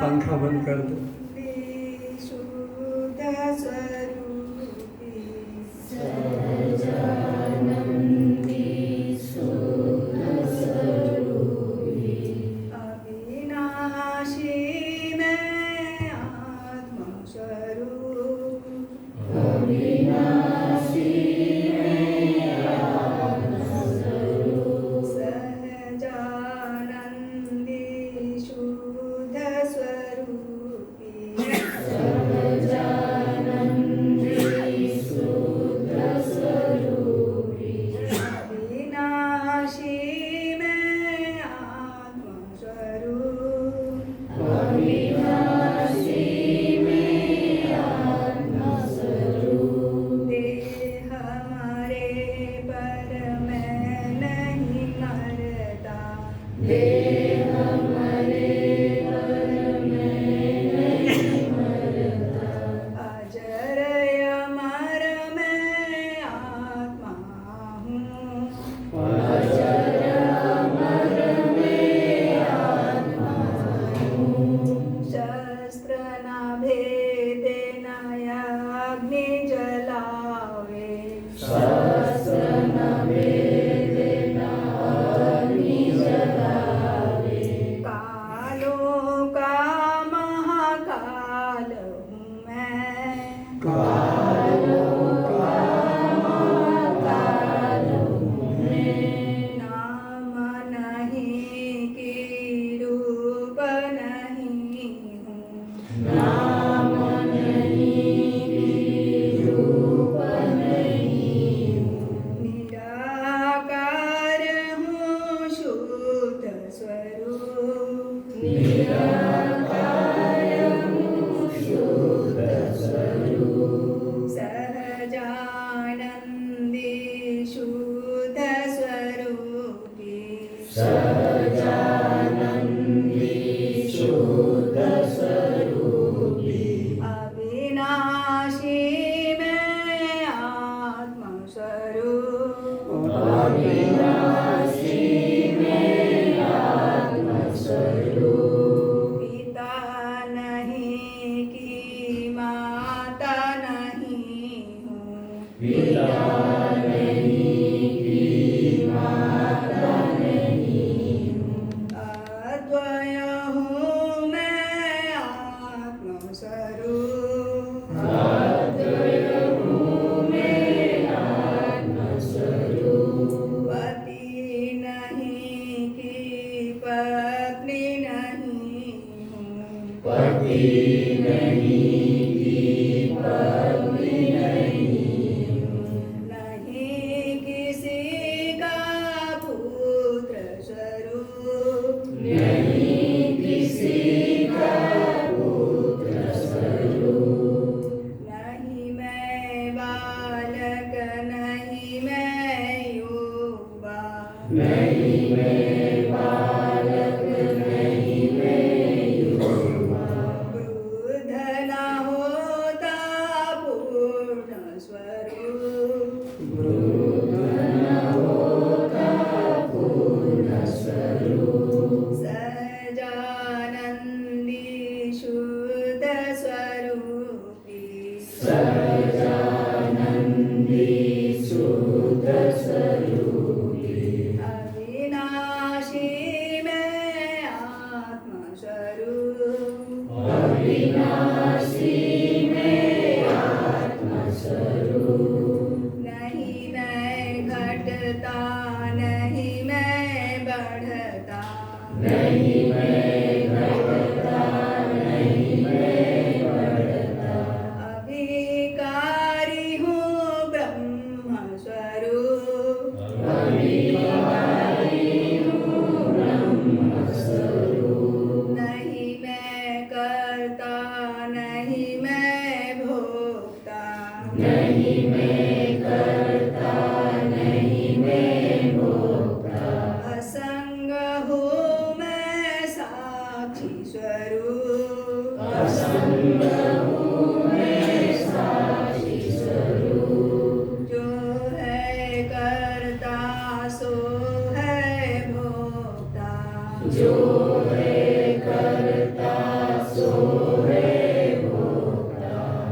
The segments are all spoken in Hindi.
पंखा बंद कर दो।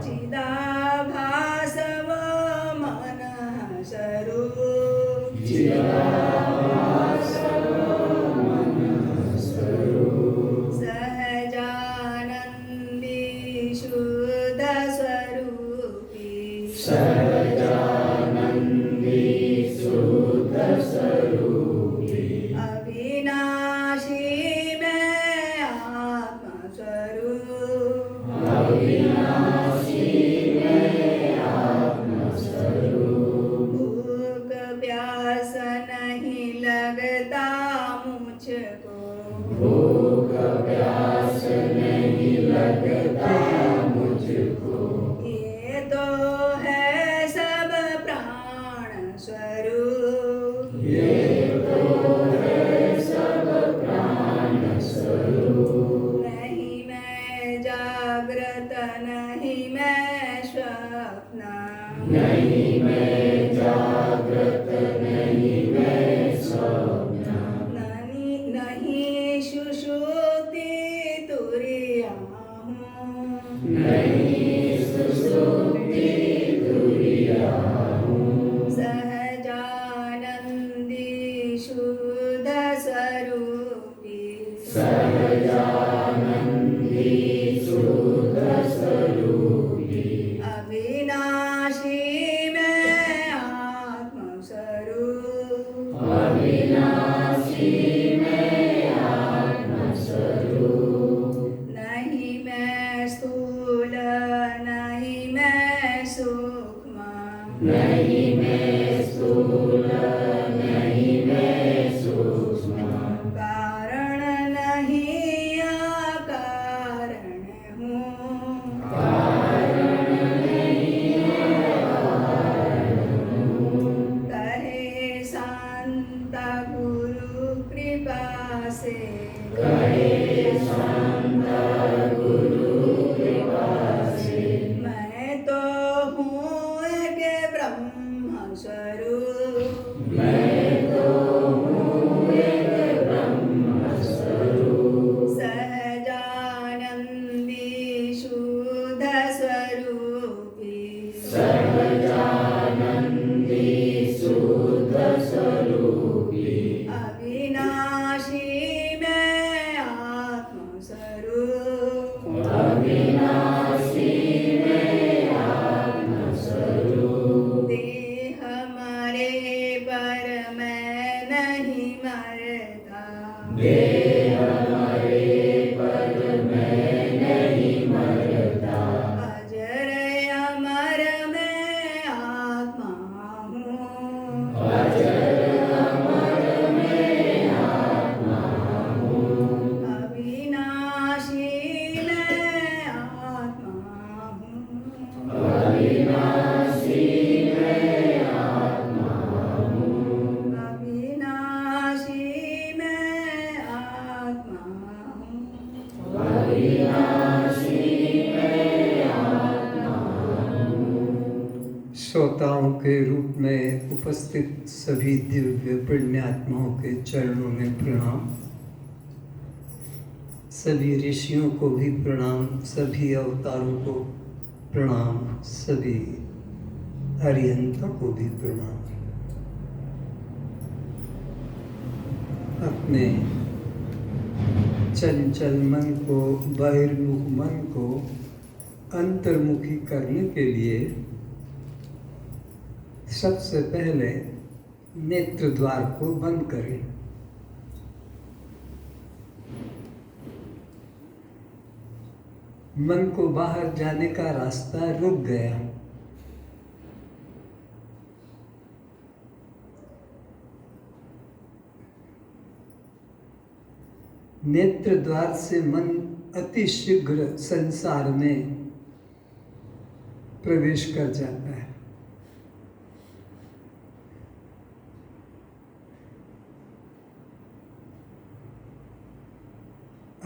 चिदाभासव मनः स्वरूप सहजानन्दी शुद्ध स्वरूपी अविनाशी में आत्मस्वरूप भूख प्यास नहीं लगता मुझको ये तो है सब प्राण स्वरूप नहीं मैं जागृत नहीं मैं स्वप्न नहीं सुषुप्ति तुरिया हूँ सहजानंदी शुद्ध स्वरूपी अविनाशी में आत्मस्वरूप नहीं मैं स्थूल नहीं मैं सूक्ष्म कारण नहीं अकारण हूँ कहे शांत गुरु कृपा से मैं तो हूँ एक ब्रह्म स्वरूप सहजानंदी शुद्ध स्वरूपी अविनाशी में आत्मस्वरूप देह मरे पर मैं नहीं मरता अजर अमर मैं आत्मा हूँ अविनाशी मैं आत्मा हूँ अविनाशी मैं आत्मा हूँ श्रोताओं के रूप में उपस्थित सभी दिव्य पुण्यात्माओं के चरणों में प्रणाम। सभी ऋषियों को भी प्रणाम, सभी अवतारों को प्रणाम, सभी हरिहंतों को भी प्रणाम। अपने चंचल मन को, बहिर्मुख मन को अंतर्मुखी करने के लिए सबसे पहले नेत्र द्वार को बंद करें। मन को बाहर जाने का रास्ता रुक गया। नेत्र द्वार से मन अति शीघ्र संसार में प्रवेश कर जाता है।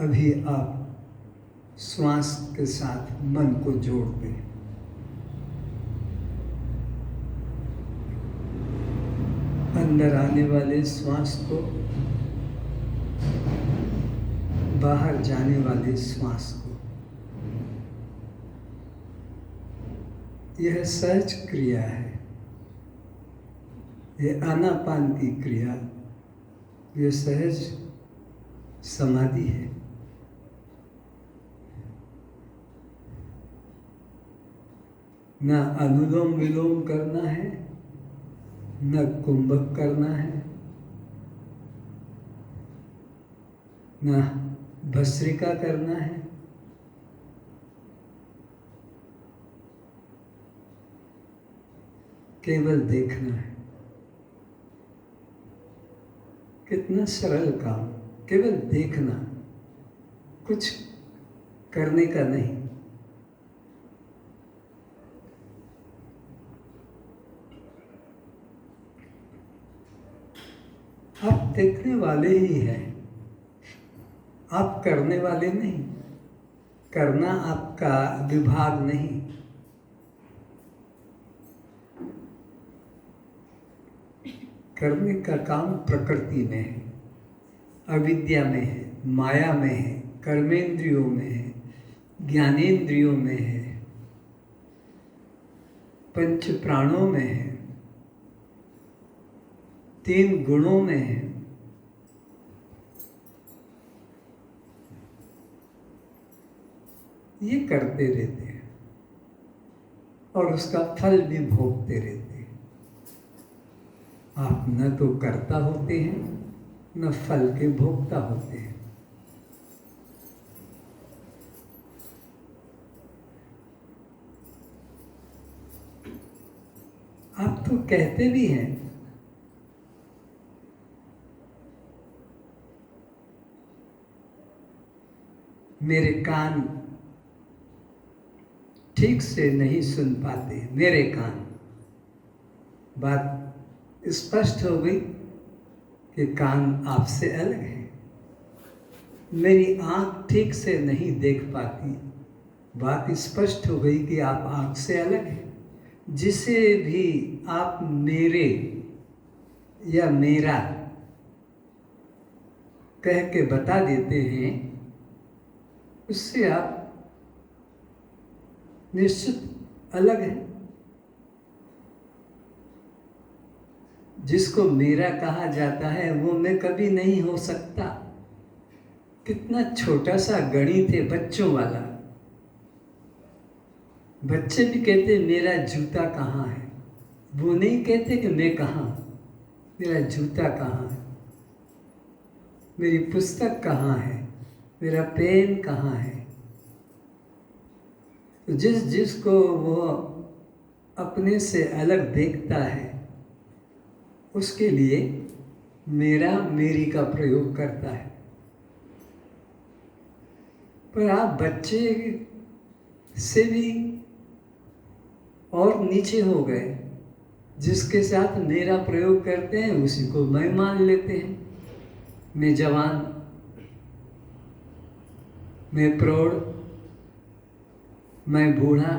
अभी आप श्वास के साथ मन को जोड़ दें। अंदर आने वाले श्वास को, बाहर जाने वाले श्वास को। यह सहज क्रिया है, यह आनापान की क्रिया, यह सहज समाधि है। न अनुलोम विलोम करना है, न कुंभक करना है, न भस्त्रिका करना है। केवल देखना है। कितना सरल काम, केवल देखना, कुछ करने का नहीं। आप देखने वाले ही हैं, आप करने वाले नहीं। करना आपका विभाग नहीं। करने का काम प्रकृति में है, अविद्या में है, माया में है, कर्मेंद्रियों में है, ज्ञानेंद्रियों में है, पंच प्राणों में है, 3 गुणों में है। ये करते रहते हैं और उसका फल भी भोगते रहते हैं। आप न तो कर्ता होते हैं, न फल के भोक्ता होते हैं। आप तो कहते भी हैं, मेरे कान ठीक से नहीं सुन पाते, मेरे कान। बात स्पष्ट हो गई कि कान आपसे अलग है। मेरी आंख ठीक से नहीं देख पाती, बात स्पष्ट हो गई कि आप आंख से अलग हैं। जिसे भी आप मेरे या मेरा कह के बता देते हैं, उससे आप निश्चित अलग हैं। जिसको मेरा कहा जाता है वो मैं कभी नहीं हो सकता। कितना छोटा सा गणित है बच्चों वाला। बच्चे भी कहते मेरा जूता कहाँ है, वो नहीं कहते कि मैं कहाँ, मेरा जूता कहाँ है, मेरी पुस्तक कहाँ है, मेरा पेन कहाँ है। तो जिसको वो अपने से अलग देखता है, उसके लिए मेरा मेरी का प्रयोग करता है। पर आप बच्चे से भी और नीचे हो गए। जिसके साथ मेरा प्रयोग करते हैं उसी को मैं मान लेते हैं। मैं जवान, मैं प्रौढ़, मैं बूढ़ा।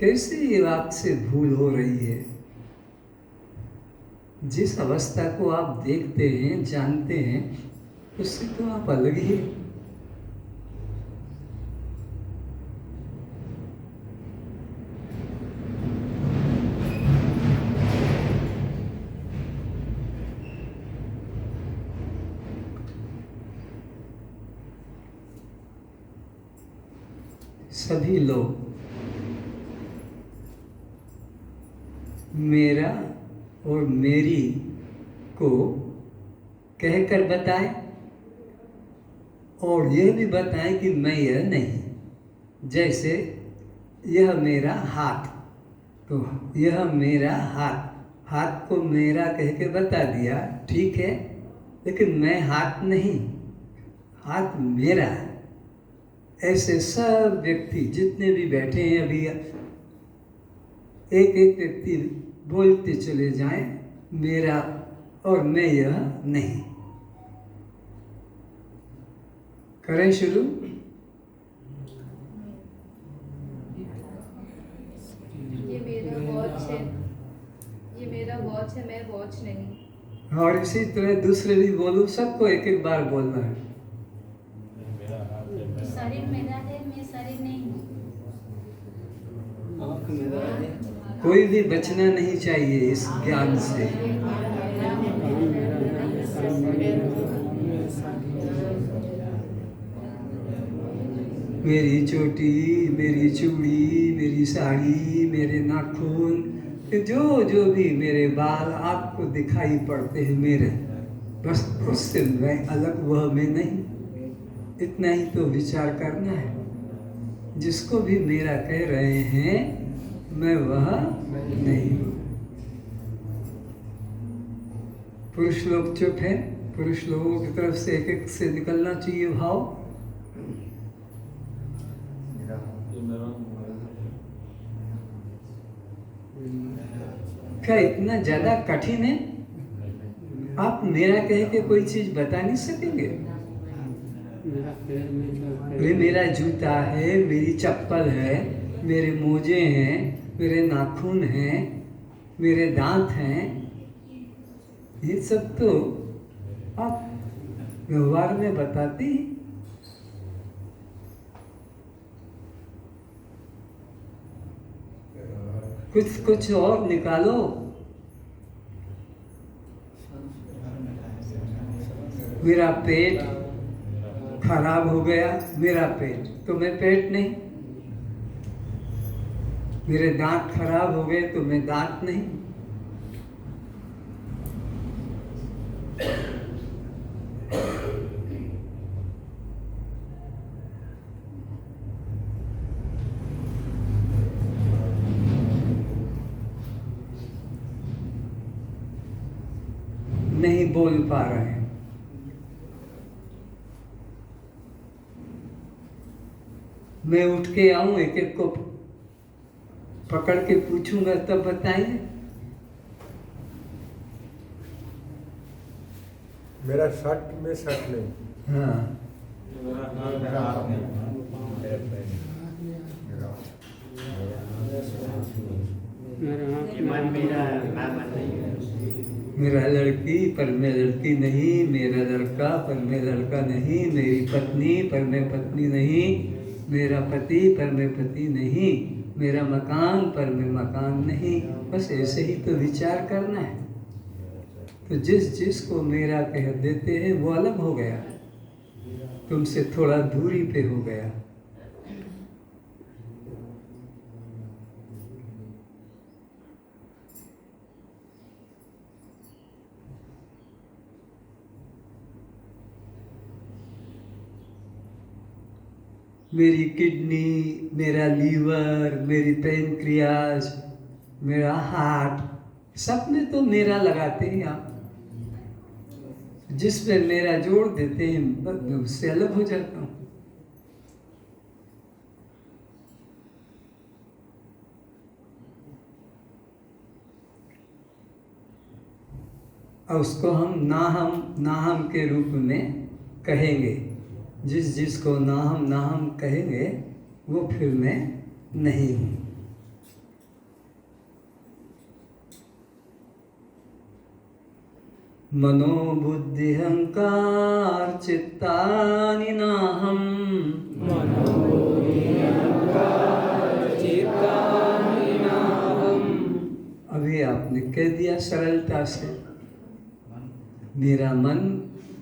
कैसे ये आपसे भूल हो रही है? जिस अवस्था को आप देखते हैं, जानते हैं, उससे तो आप अलग ही। सभी लोग मेरा और मेरी को कहकर बताएं और यह भी बताएं कि मैं यह नहीं। जैसे यह मेरा हाथ, तो यह मेरा हाथ, हाथ को मेरा कह के बता दिया, ठीक है, लेकिन मैं हाथ नहीं, हाथ मेरा है। ऐसे सब व्यक्ति जितने भी बैठे हैं, अभी एक एक व्यक्ति बोलते चले जाएं, मेरा और मैं यह नहीं। करें शुरू। ये मेरा वॉच है, ये मेरा वॉच है, मैं वॉच नहीं। और इसी तरह दूसरे भी बोलो, सबको एक एक बार बोलना है। कोई भी बचना नहीं चाहिए इस ज्ञान से। मेरी चोटी, मेरी चूड़ी, मेरी साड़ी, मेरे नाखून, जो जो भी मेरे बाल आपको दिखाई पड़ते हैं मेरे, बस उससे मैं अलग, वह मैं नहीं। इतना ही तो विचार करना है। जिसको भी मेरा कह रहे हैं मैं वह नहीं हूँ। पुरुष लोग चुप है। पुरुष लोगों की तरफ से एक एक से निकलना चाहिए भाव। क्या इतना ज्यादा कठिन है? आप मेरा कह के कोई चीज बता नहीं सकेंगे? अरे मेरा जूता है, मेरी चप्पल है, मेरे मोजे हैं, मेरे नाखून हैं, मेरे दांत हैं, ये सब तो आप व्यवहार में बताते हैं। कुछ और निकालो। मेरा पेट खराब हो गया, मेरा पेट तो मैं पेट नहीं। मेरे दांत खराब हो गए तो मैं दांत नहीं। नहीं बोल पा रहे हैं। मैं उठ के आऊं, एक एक को पकड़ के पूछूंगा तब बताएंगे। मेरा शर्ट में शर्ट नहीं। हाँ, मेरा लड़की पर मैं लड़की नहीं, मेरा लड़का पर मैं लड़का नहीं, मेरी पत्नी पर मैं पत्नी नहीं, मेरा पति पर मैं पति नहीं, मेरा मकान पर मैं मकान नहीं। बस ऐसे ही तो विचार करना है। तो जिस को मेरा कह देते हैं वो अलग हो गया, तुमसे थोड़ा दूरी पे हो गया। मेरी किडनी, मेरा लीवर, मेरी पैनक्रियाज, मेरा हार्ट, सब में तो मेरा लगाते हैं आप। जिसमें मेरा जोड़ देते हैं मैं उससे अलग हो जाता हूँ। और उसको हम नाहम के रूप में कहेंगे। जिसको नाहम कहेंगे वो फिर मैं नहीं हूँ। मनोबुद्धि अहंकार चित्तानि नाहम। अभी आपने कह दिया सरलता से। मेरा मन,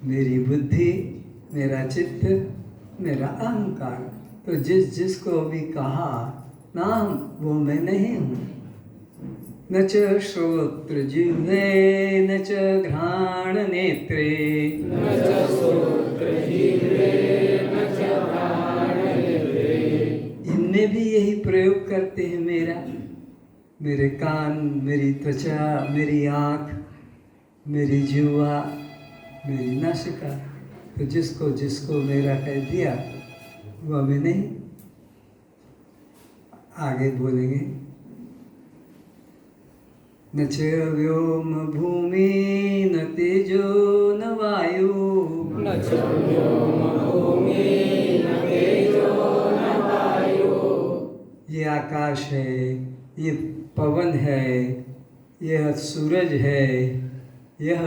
मेरी बुद्धि, मेरा चित्त, मेरा अहंकार। तो जिसको अभी कहा नाम वो मैं नहीं हूँ। न च श्रोत्र जिह्वे न च घ्राण नेत्रे, इनमें भी यही प्रयोग करते हैं मेरा। मेरे कान, मेरी त्वचा, मेरी आँख, मेरी जिह्वा, मेरी नासिका। तो जिसको मेरा कह दिया वह मैं नहीं। आगे बोलेंगे न च व्योम भूमि न तेजो न वायु, ये आकाश है, ये पवन है, यह सूरज है, यह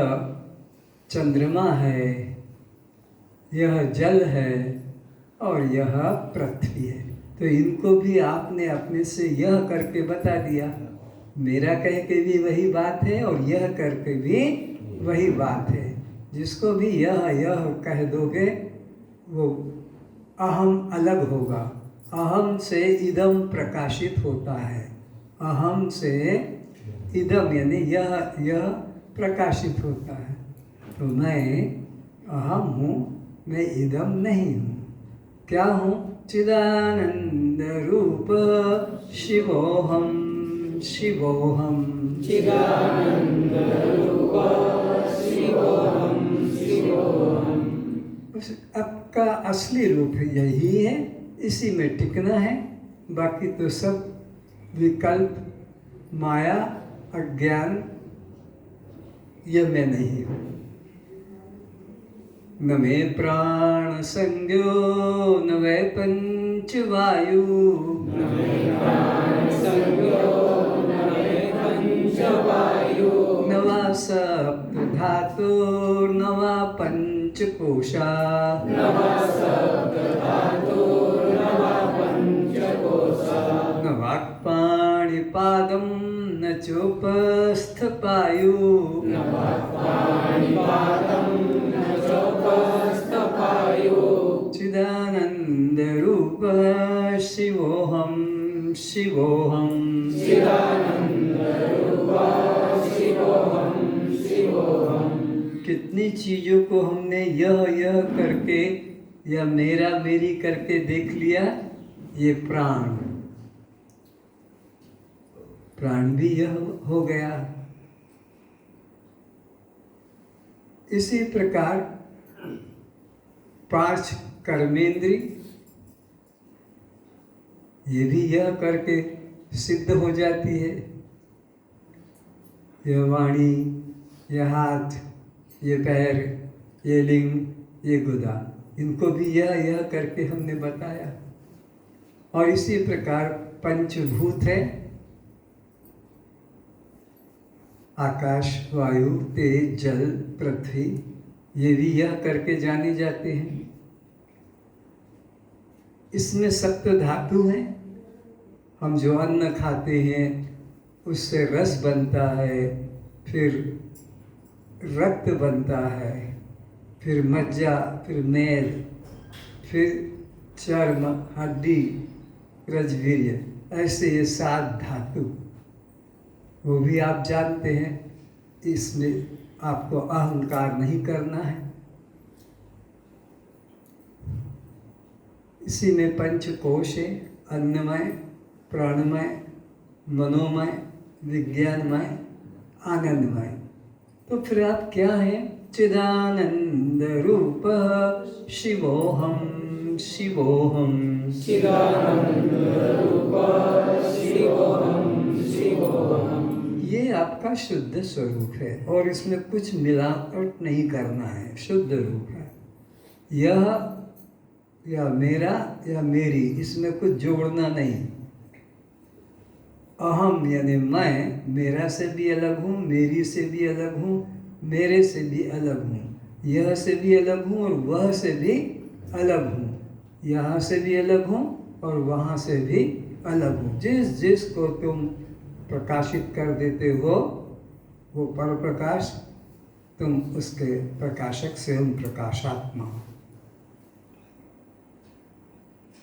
चंद्रमा है, यह जल है और यह पृथ्वी है। तो इनको भी आपने अपने से यह करके बता दिया। मेरा कह के भी वही बात है और यह करके भी वही बात है। जिसको भी यह कह दोगे वो अहम अलग होगा। अहम से इदम प्रकाशित होता है। अहम से इदम यानी यह प्रकाशित होता है। तो मैं अहम हूँ, मैं इदम नहीं हूँ। क्या हूँ? चिदानंद रूप शिवोहम शिवोहम। चिदानंद रूप शिवोहम शिवोहम। आपका असली रूप यही है, इसी में टिकना है। बाकी तो सब विकल्प, माया, अज्ञान, यह मैं नहीं हूँ। न मे प्राण संज्ञो न वै पंच वायु, न मे प्राण संज्ञो न वै पंच वायु, न वा सप्त धातुर्न वा पंचकोशा, न वा सप्त धातुर्न वा पंचकोशा, न वाक्पाणिपादं न चोपस्थपायु, न वाक्पाणिपादं न चोपस्थपायु। चिदानंद रूप शिवोहम शिवोहम। चिदानंद रूप शिवोहम शिवोहम। कितनी चीजों को हमने यह करके या मेरा मेरी करके देख लिया। ये प्राण भी यह हो गया। इसी प्रकार पांच कर्मेंद्री, ये भी यह करके सिद्ध हो जाती है। यह वाणी, यह हाथ, ये पैर, ये लिंग, ये गुदा, इनको भी यह करके हमने बताया। और इसी प्रकार पंचभूत है, आकाश, वायु, तेज, जल, पृथ्वी, ये भी यह करके जाने जाते हैं। इसमें सप्त धातु हैं। हम जो अन्न खाते हैं उससे रस बनता है, फिर रक्त बनता है, फिर मज्जा, फिर मेद, फिर चर्म, हड्डी, रजवीर्य, ऐसे ये 7 धातु, वो भी आप जानते हैं। इसमें आपको अहंकार नहीं करना है। इसी में पंचकोश है, अन्नमय, प्राणमय, मनोमय, विज्ञानमय, आनंदमय। तो फिर आप क्या हैं? चिदानंद रूप शिवोहम शिवोहम। चिदानंद रूप शिवोहम शिवोहम। ये आपका शुद्ध स्वरूप है और इसमें कुछ मिलावट नहीं करना है। शुद्ध रूप है यह, या मेरा या मेरी, इसमें कुछ जोड़ना नहीं। अहम यानी मैं, मेरा से भी अलग हूँ, मेरी से भी अलग हूँ, मेरे से भी अलग हूँ, यह से भी अलग हूँ और वह से भी अलग हूँ, यहाँ से भी अलग हूँ और वहाँ से भी अलग हूँ। जिस जिस को तुम प्रकाशित कर देते हो वो पर प्रकाश, तुम उसके प्रकाशक स्वयं प्रकाशात्मा हो।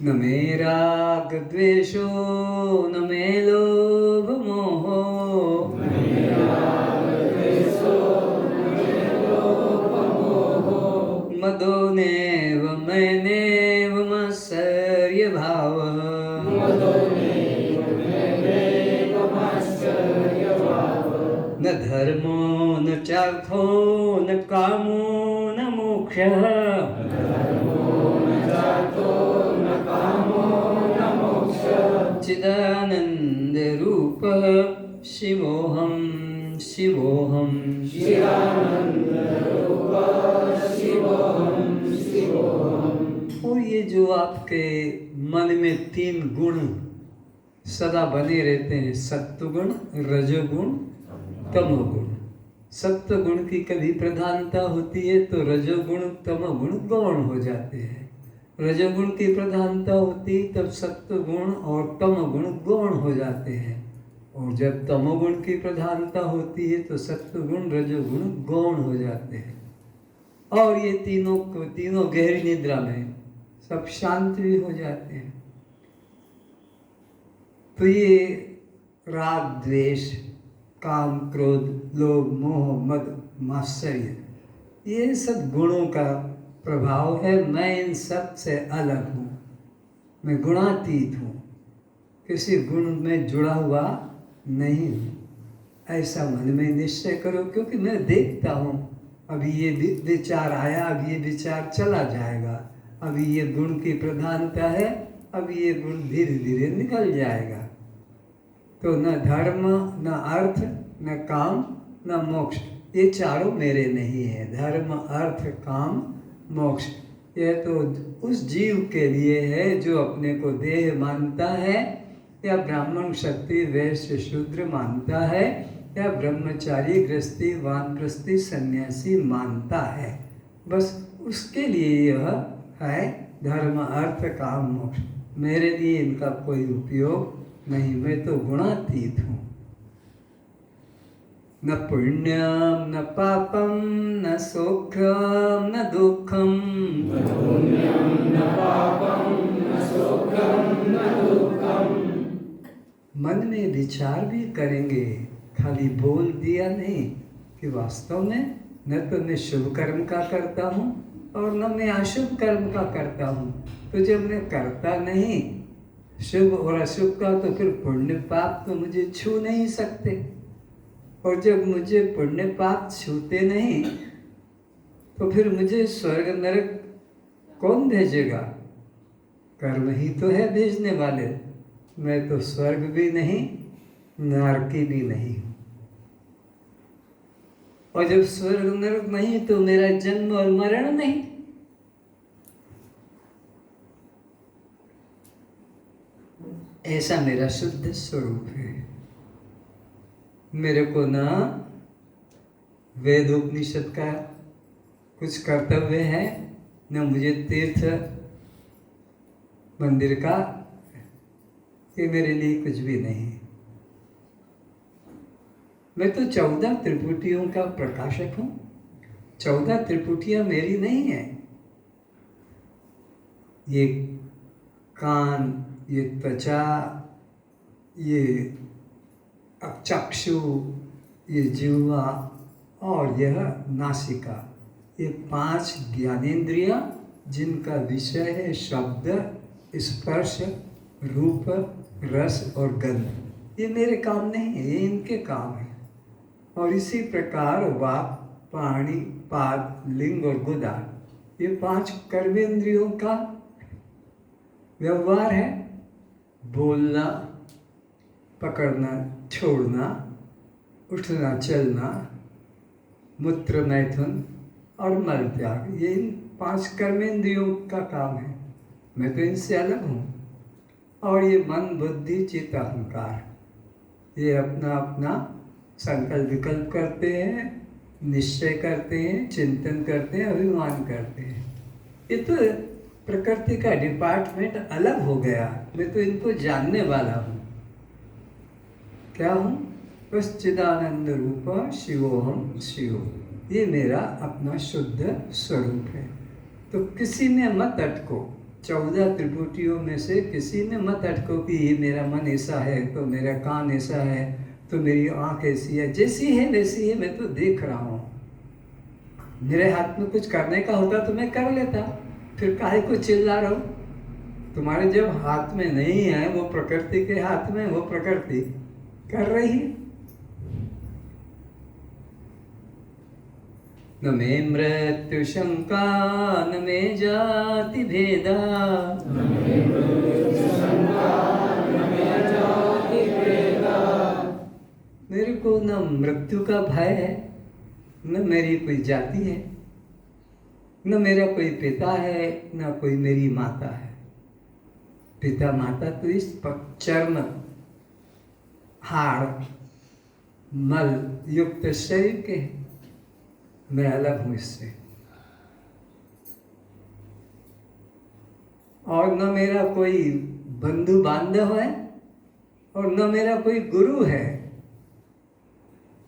न मे राग द्वेषो न मे लोभ मोहो, मदो नेव मैनेव मत्सर्य भावः, न धर्मो न चार्थो न कामो न मोक्षः, चिदानंद रूप शिवोहम शिवोहम। और ये जो आपके मन में 3 गुण सदा बने रहते हैं, सत्वगुण, रजोगुण, तमोगुण। सत्वगुण की कभी प्रधानता होती है तो रजोगुण, तमोगुण गौण हो जाते हैं। रजोगुण की प्रधानता होती तब सत्व गुण और तम गुण गौण हो जाते हैं, और जब तमोगुण की प्रधानता होती है तो सत्व गुण रजोगुण गौण हो जाते हैं। और ये तीनों गहरी निद्रा में सब शांत भी हो जाते हैं। तो ये राग द्वेष काम क्रोध लोभ मोह मद मात्सर्य ये सब गुणों का प्रभाव है। मैं इन सब से अलग हूँ, मैं गुणातीत हूँ, किसी गुण में जुड़ा हुआ नहीं हूँ, ऐसा मन में निश्चय करो। क्योंकि मैं देखता हूँ अभी ये विचार आया, अब ये विचार चला जाएगा, अभी ये गुण की प्रधानता है, अब ये गुण धीरे धीरे निकल जाएगा। तो न धर्म न अर्थ न काम न मोक्ष, ये चारों मेरे नहीं है। धर्म अर्थ काम मोक्ष यह तो उस जीव के लिए है जो अपने को देह मानता है, या ब्राह्मण क्षत्रिय वैश्य शूद्र मानता है, या ब्रह्मचारी गृहस्थी वानप्रस्थी सन्यासी मानता है। बस उसके लिए यह है धर्म अर्थ काम मोक्ष। मेरे लिए इनका कोई उपयोग नहीं, मैं तो गुणातीत हूँ। न पुण्यम न पापम न सुखम न दुखम, मन में विचार भी करेंगे, खाली बोल दिया नहीं कि वास्तव में न तो मैं शुभ कर्म का करता हूँ और न मैं अशुभ कर्म का करता हूँ। तो जब मैं करता नहीं शुभ और अशुभ का, तो फिर पुण्य पाप तो मुझे छू नहीं सकते, और जब मुझे पुण्य पाप छूते नहीं तो फिर मुझे स्वर्ग नरक कौन भेजेगा? कर्म ही तो है भेजने वाले। मैं तो स्वर्ग भी नहीं नरकी भी नहीं हूँ, और जब स्वर्ग नरक नहीं तो मेरा जन्म और मरण नहीं। ऐसा मेरा शुद्ध स्वरूप है। मेरे को ना वेद उपनिषद का कुछ कर्तव्य है, न मुझे तीर्थ मंदिर का, ये मेरे लिए कुछ भी नहीं। मैं तो 14 त्रिपुटियों का प्रकाशक हूँ। 14 त्रिपुटियाँ मेरी नहीं है। ये कान, ये त्वचा, ये चक्षु, ये जिह्वा और यह नासिका, ये 5 ज्ञानेंद्रियाँ जिनका विषय है शब्द, स्पर्श, रूप, रस और गंध। ये मेरे काम नहीं है, ये इनके काम है। और इसी प्रकार वाक, पाणी, पाद, लिंग और गुदा, ये 5 कर्मेंद्रियों का व्यवहार है। बोलना, पकड़ना, छोड़ना, उठना, चलना, मूत्र मैथुन और मल त्याग, ये इन 5 कर्मेंद्रियों का काम है। मैं तो इनसे अलग हूँ। और ये मन बुद्धि चित्त अहंकार, ये अपना अपना संकल्प विकल्प करते हैं, निश्चय करते हैं, चिंतन करते हैं, अभिमान करते हैं। ये तो प्रकृति का डिपार्टमेंट अलग हो गया। मैं तो इनको जानने वाला हूँ। क्या हूँ? बस चिदानंद रूप शिवोहम शिव, ये मेरा अपना शुद्ध स्वरूप है। तो किसी में मत अटको। 14 त्रिपुटियों में से किसी में मत अटको कि ये मेरा मन ऐसा है, तो मेरा कान ऐसा है, तो मेरी आँख ऐसी है। जैसी है वैसी है, मैं तो देख रहा हूँ। मेरे हाथ में कुछ करने का होता तो मैं कर लेता, फिर काहे को चिल्ला रहा हूँ? तुम्हारे जब हाथ में नहीं है, वो प्रकृति के हाथ में, वो प्रकृति कर रही है। न मे मृत्यु शंका न मे जाति भेदा, मेरे को न मृत्यु का भय है, न मेरी कोई जाति है, न मेरा कोई पिता है, न कोई मेरी माता है। पिता माता तो इस चर्म हाड़ मल युक्त शरीर के हैं। मैं अलग हूँ इससे। और न मेरा कोई बंधु बांधव है और न मेरा कोई गुरु है।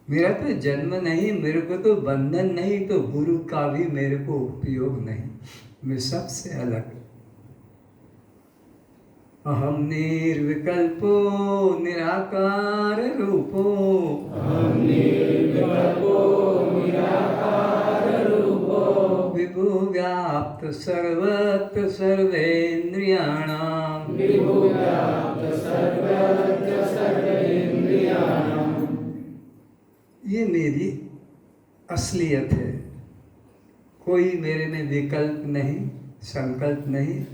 मेरा तो जन्म नहीं, मेरे को तो बंधन नहीं, तो गुरु का भी मेरे को उपयोग नहीं। मैं सबसे अलग। अहम निर्विकल्पो निराकार रूपो, अहं निर्विकल्पो निराकार रूपो, विभु व्याप्त सर्वत्र सर्वेन्द्रियाणां, विभुव्याप्त सर्वत्र सर्वेन्द्रियाणां। ये मेरी असलियत है। कोई मेरे में विकल्प नहीं, संकल्प नहीं।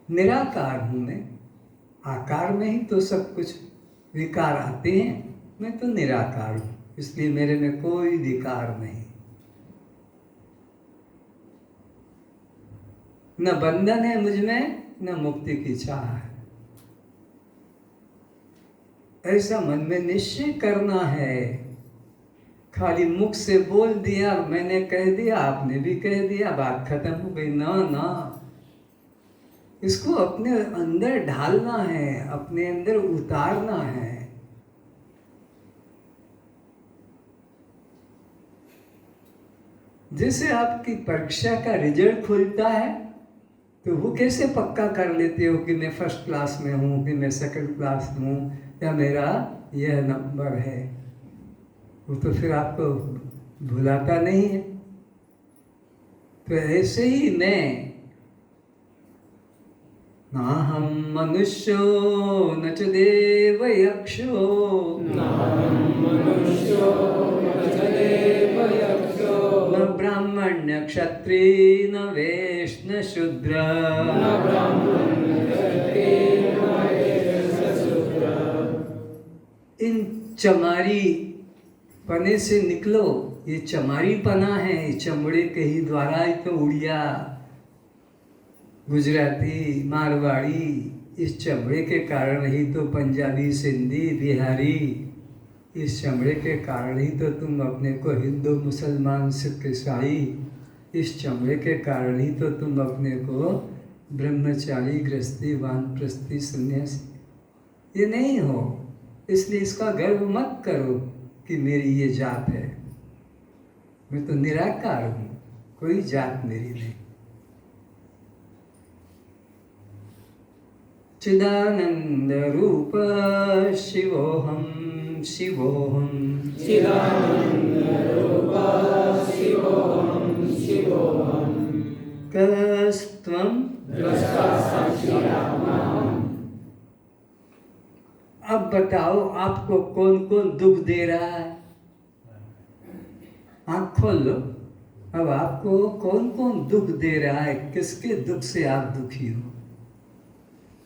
निराकार हूँ मैं। आकार में ही तो सब कुछ विकार आते हैं। मैं तो निराकार हूँ, इसलिए मेरे में कोई विकार नहीं। न बंधन है मुझ में, न मुक्ति की चाह है। ऐसा मन में निश्चय करना है। खाली मुख से बोल दिया, मैंने कह दिया, आपने भी कह दिया, बात खत्म हो गई। ना ना, इसको अपने अंदर ढालना है, अपने अंदर उतारना है। जैसे आपकी परीक्षा का रिजल्ट खुलता है तो वो कैसे पक्का कर लेते हो कि मैं फर्स्ट क्लास में हूँ, कि मैं सेकंड क्लास में हूँ, या मेरा यह नंबर है। वो तो फिर आपको भुलाता नहीं है। तो ऐसे ही मैं, ना हम मनुष्यो न च देव यक्षो, नाहं मनुष्यो न च देव यक्षो, न ब्राह्मण्य क्षत्रिय न वैश्य न शूद्र, न ब्राह्मण क्षत्रिय न वैश्य शूद्र। इन चमारी पने से निकलो। ये चमारी पना है, चमड़े के ही द्वारा ही तो उड़िया, गुजराती, मारवाड़ी, इस चमड़े के कारण ही तो पंजाबी, सिंधी, बिहारी, इस चमड़े के कारण ही तो तुम अपने को हिंदू, मुसलमान, सिख, ईसाई, इस चमड़े के कारण ही तो तुम अपने को ब्रह्मचारी, गृहस्थी, वानप्रस्थी, सन्यासी ये नहीं हो। इसलिए इसका गर्व मत करो कि मेरी ये जात है। मैं तो निराकार हूँ, कोई जात मेरी नहीं। चिदानंद रूप शिवोहम शिवोहम, चिदानंद रूप शिवोहं शिवोहं, कस्त्वं द्रष्टा साक्षी आत्मा। अब बताओ आपको कौन कौन दुख दे रहा है? आँख खोल लो। अब आपको कौन कौन दुख दे रहा है? किसके दुख से आप दुखी हो?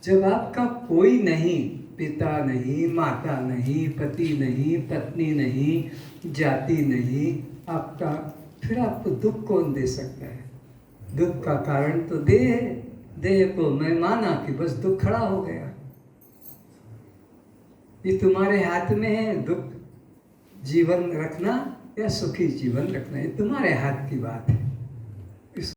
जब आपका कोई नहीं, पिता नहीं, माता नहीं, पति नहीं, पत्नी नहीं, जाति नहीं आपका, फिर आपको दुख कौन दे सकता है? दुख का कारण तो देह है। देह को मैं माना कि बस दुख खड़ा हो गया। ये तुम्हारे हाथ में है दुख जीवन रखना या सुखी जीवन रखना, ये तुम्हारे हाथ की बात है।